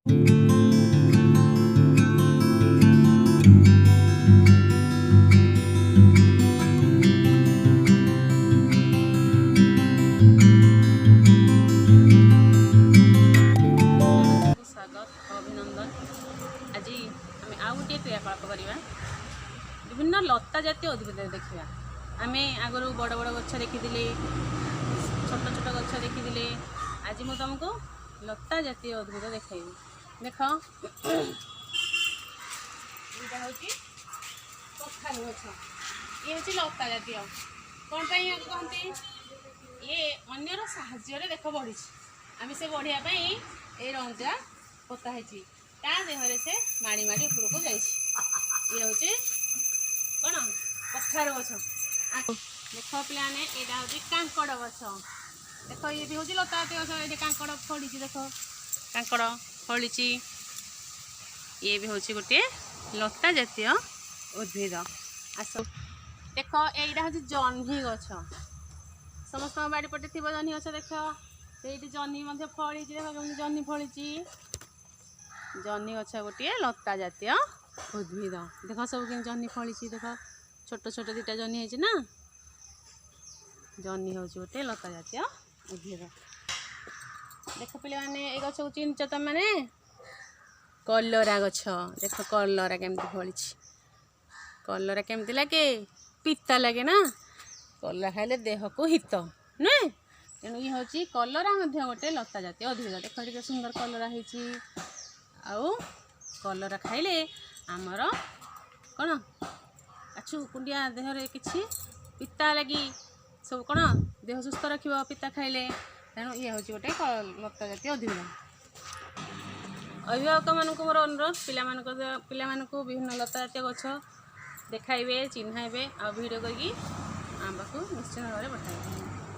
स्वागत अभिनंदन। आज आम आउ गोटे क्रियाकलाप करवा विभिन्न लता जातीय उद्भिद देखा। आम आगु बड़ बड़ गछ देखी छोट छोट गछ देखी। आज मुझे तुमको लता जातीय उद्भिद देखी। देख यहाँ हूँ कखारु गछ, ये हूँ लता जातीय। कौन कहते ये अन्यर साहाय्य देख बढ़ी आम से बढ़िया ये रंजा पोता है देहरे से माड़ी माड़ी उपरको जा हूँ कौन कखारु गछ। देख पे यहाँ हूँ कांकड़ गछ। देख ये भी हूँ लता जातीय गछ। ये कांकड़ फड़ी देख कांकड़ फड़ी। ये भी हूँ गोटे लता जातीय उद्भिद। आस देख यहाँ हूँ जह्नी गछ। समस्त बाड़ी पटे थी जह्नी गछ। देख ये जह्नी फड़ी देख जह्नी फड़ी। जह्नी गछ गोटे लता जातीय उद्भिद। देख सब कि जह्नी फड़ी। देख छोट छोट दुटा जह्नी है ना। जह्नी हूँ गोटे लता जातीय उद्भिद। देख पे मैंने ये गछ को चिन्हच तुम मैंने कलरा गछ। देख कलरा केमती फड़ी। कलरा केमती लगे पिता लगे ना। कलरा खाइले देह को हित नुहे। तेणु ये हूँ कलरा गोटे लता जातीय उद्भिद। देख के सुंदर कलरा है। आउ कलरा खाइले आमर कौन आछू कुंडिया देहरे किछि पिता लगी सब कौन देह सुस्थ रख पिता खाइले। तेणु ये हूँ गोटे लता जातीय उद्भिद। अभिभावक मानक मोर अनुरोध पिला विभिन्न लता जातीय गछ देखाइबे चिन्हाइबे आ वीडियो करके आम पाखु निश्चित भाव में पठाइबे।